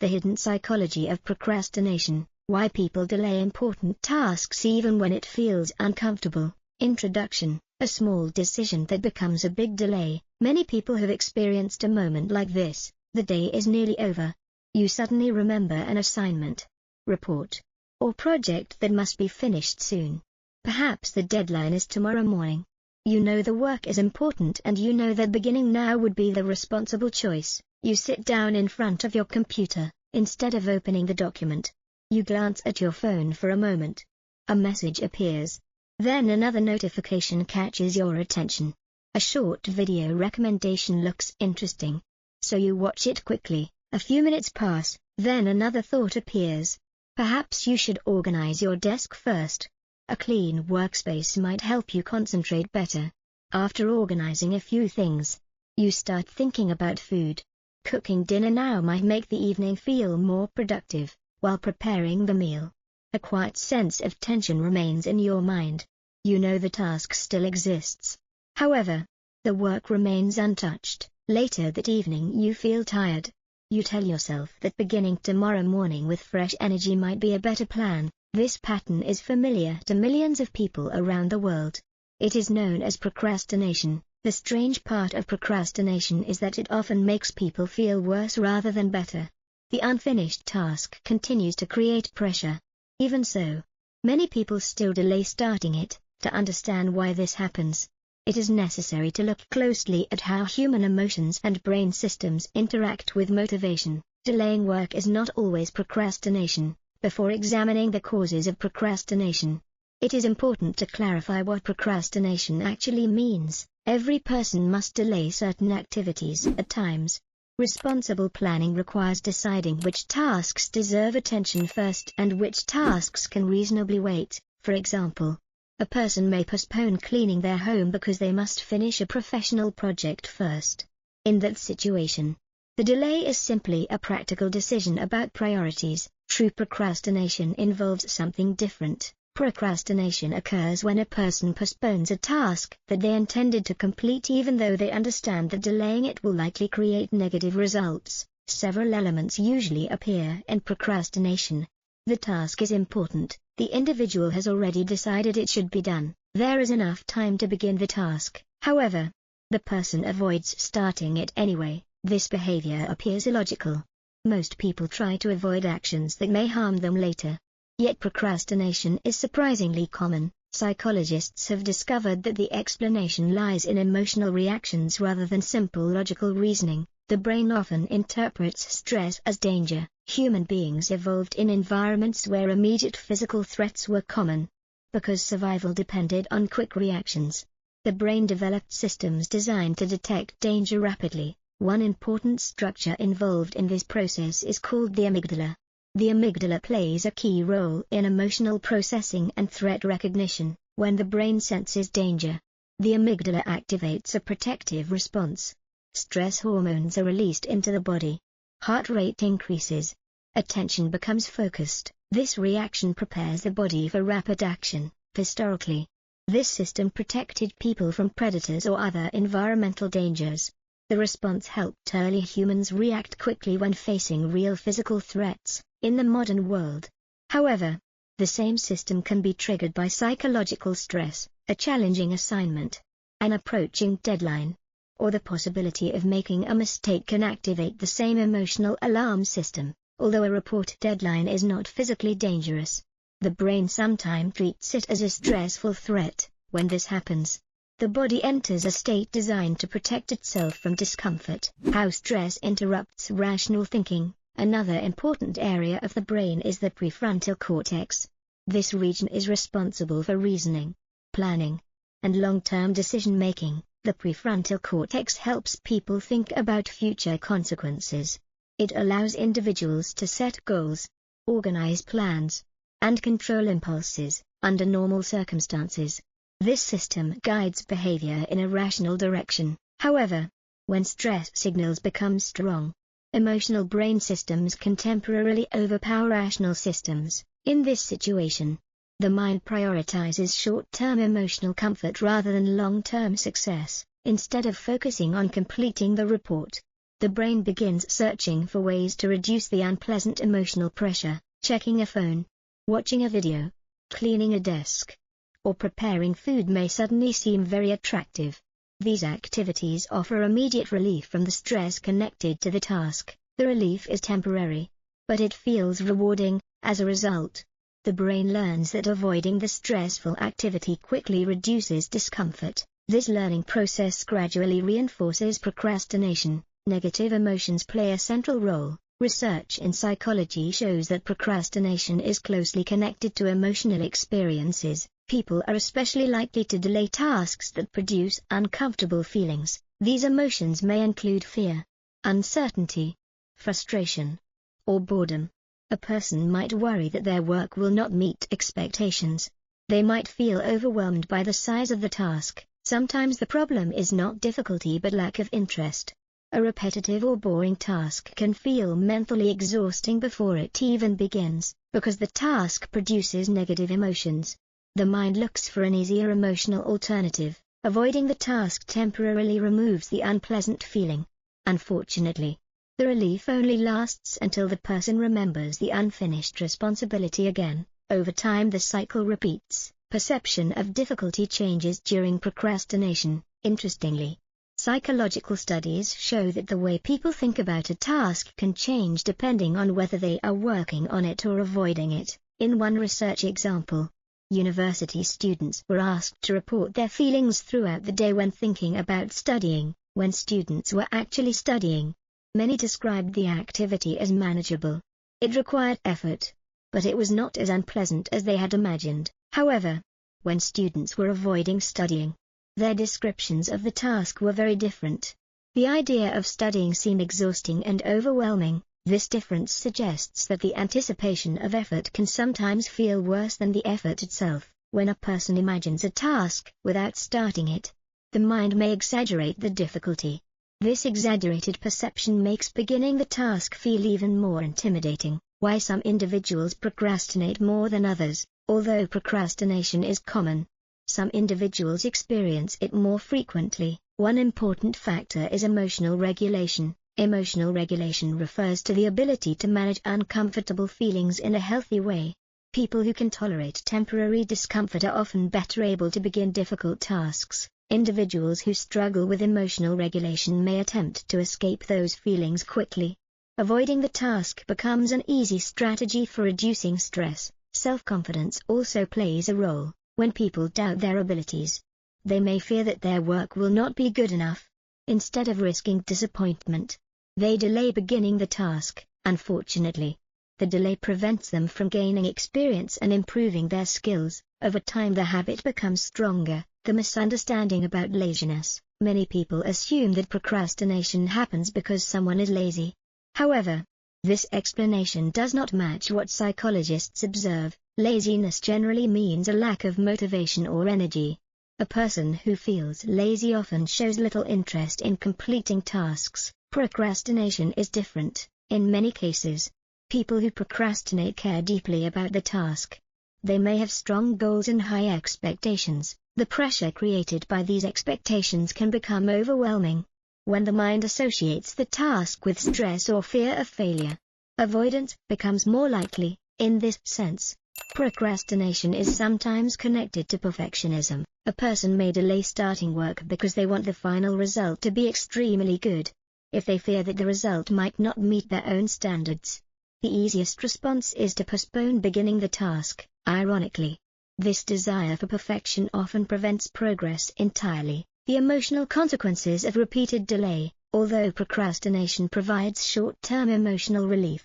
The hidden psychology of procrastination, why people delay important tasks even when it feels uncomfortable. Introduction. A small decision that becomes a big delay. Many people have experienced a moment like this. The day is nearly over. You suddenly remember an assignment, report, or project that must be finished soon. Perhaps the deadline is tomorrow morning. You know the work is important and you know that beginning now would be the responsible choice. You sit down in front of your computer, instead of opening the document. You glance at your phone for a moment. A message appears. Then another notification catches your attention. A short video recommendation looks interesting. So you watch it quickly. A few minutes pass, then another thought appears. Perhaps you should organize your desk first. A clean workspace might help you concentrate better. After organizing a few things, you start thinking about food. Cooking dinner now might make the evening feel more productive. While preparing the meal, a quiet sense of tension remains in your mind. You know the task still exists. However, the work remains untouched. Later that evening you feel tired. You tell yourself that beginning tomorrow morning with fresh energy might be a better plan. This pattern is familiar to millions of people around the world. It is known as procrastination. The strange part of procrastination is that it often makes people feel worse rather than better. The unfinished task continues to create pressure. Even so, many people still delay starting it. To understand why this happens, it is necessary to look closely at how human emotions and brain systems interact with motivation. Delaying work is not always procrastination. Before examining the causes of procrastination, it is important to clarify what procrastination actually means. Every person must delay certain activities at times. Responsible planning requires deciding which tasks deserve attention first and which tasks can reasonably wait. For example, a person may postpone cleaning their home because they must finish a professional project first. In that situation, the delay is simply a practical decision about priorities. True procrastination involves something different. Procrastination occurs when a person postpones a task that they intended to complete even though they understand that delaying it will likely create negative results. Several elements usually appear in procrastination. The task is important. The individual has already decided it should be done. There is enough time to begin the task. However, the person avoids starting it anyway. This behavior appears illogical. Most people try to avoid actions that may harm them later. Yet procrastination is surprisingly common. Psychologists have discovered that the explanation lies in emotional reactions rather than simple logical reasoning. The brain often interprets stress as danger. Human beings evolved in environments where immediate physical threats were common. Because survival depended on quick reactions, the brain developed systems designed to detect danger rapidly. One important structure involved in this process is called the amygdala. The amygdala plays a key role in emotional processing and threat recognition. When the brain senses danger, the amygdala activates a protective response. Stress hormones are released into the body. Heart rate increases. Attention becomes focused. This reaction prepares the body for rapid action. Historically, this system protected people from predators or other environmental dangers. The response helped early humans react quickly when facing real physical threats. In the modern world, however, the same system can be triggered by psychological stress, a challenging assignment, an approaching deadline, or the possibility of making a mistake can activate the same emotional alarm system. Although a report deadline is not physically dangerous, the brain sometimes treats it as a stressful threat. When this happens, the body enters a state designed to protect itself from discomfort. How stress interrupts rational thinking. Another important area of the brain is the prefrontal cortex. This region is responsible for reasoning, planning, and long-term decision-making. The prefrontal cortex helps people think about future consequences. It allows individuals to set goals, organize plans, and control impulses. Under normal circumstances, this system guides behavior in a rational direction. However, when stress signals become strong, emotional brain systems can temporarily overpower rational systems. In this situation, the mind prioritizes short-term emotional comfort rather than long-term success. Instead of focusing on completing the report, the brain begins searching for ways to reduce the unpleasant emotional pressure. Checking a phone, watching a video, cleaning a desk, or preparing food may suddenly seem very attractive. These activities offer immediate relief from the stress connected to the task. The relief is temporary, but it feels rewarding. As a result, the brain learns that avoiding the stressful activity quickly reduces discomfort. This learning process gradually reinforces procrastination. Negative emotions play a central role. Research in psychology shows that procrastination is closely connected to emotional experiences. People are especially likely to delay tasks that produce uncomfortable feelings. These emotions may include fear, uncertainty, frustration, or boredom. A person might worry that their work will not meet expectations. They might feel overwhelmed by the size of the task. Sometimes the problem is not difficulty but lack of interest. A repetitive or boring task can feel mentally exhausting before it even begins, because the task produces negative emotions. The mind looks for an easier emotional alternative. Avoiding the task temporarily removes the unpleasant feeling. Unfortunately, the relief only lasts until the person remembers the unfinished responsibility again. Over time the cycle repeats. Perception of difficulty changes during procrastination. Interestingly, psychological studies show that the way people think about a task can change depending on whether they are working on it or avoiding it. In one research example, university students were asked to report their feelings throughout the day when thinking about studying. When students were actually studying, many described the activity as manageable. It required effort, but it was not as unpleasant as they had imagined. However, when students were avoiding studying, their descriptions of the task were very different. The idea of studying seemed exhausting and overwhelming. This difference suggests that the anticipation of effort can sometimes feel worse than the effort itself. When a person imagines a task without starting it, the mind may exaggerate the difficulty. This exaggerated perception makes beginning the task feel even more intimidating. Why some individuals procrastinate more than others. Although procrastination is common, some individuals experience it more frequently. One important factor is emotional regulation. Emotional regulation refers to the ability to manage uncomfortable feelings in a healthy way. People who can tolerate temporary discomfort are often better able to begin difficult tasks. Individuals who struggle with emotional regulation may attempt to escape those feelings quickly. Avoiding the task becomes an easy strategy for reducing stress. Self-confidence also plays a role. When people doubt their abilities, they may fear that their work will not be good enough. Instead of risking disappointment, they delay beginning the task. Unfortunately, the delay prevents them from gaining experience and improving their skills. Over time the habit becomes stronger. The misunderstanding about laziness. Many people assume that procrastination happens because someone is lazy. However, this explanation does not match what psychologists observe. Laziness generally means a lack of motivation or energy. A person who feels lazy often shows little interest in completing tasks. Procrastination is different. In many cases, people who procrastinate care deeply about the task. They may have strong goals and high expectations. The pressure created by these expectations can become overwhelming. When the mind associates the task with stress or fear of failure, avoidance becomes more likely. In this sense, procrastination is sometimes connected to perfectionism. A person may delay starting work because they want the final result to be extremely good. If they fear that the result might not meet their own standards, the easiest response is to postpone beginning the task. Ironically, this desire for perfection often prevents progress entirely. The emotional consequences of repeated delay. Although procrastination provides short-term emotional relief,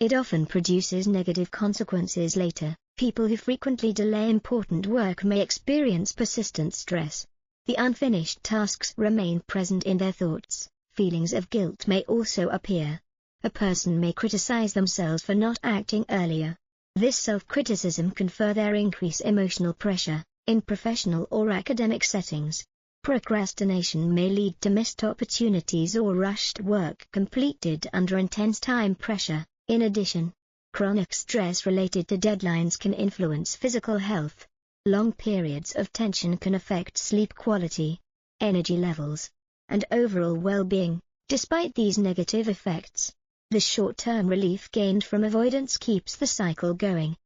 it often produces negative consequences later. People who frequently delay important work may experience persistent stress. The unfinished tasks remain present in their thoughts. Feelings of guilt may also appear. A person may criticize themselves for not acting earlier. This self-criticism can further increase emotional pressure. In professional or academic settings, procrastination may lead to missed opportunities or rushed work completed under intense time pressure. In addition, chronic stress related to deadlines can influence physical health. Long periods of tension can affect sleep quality, energy levels, and overall well-being. Despite these negative effects, the short-term relief gained from avoidance keeps the cycle going.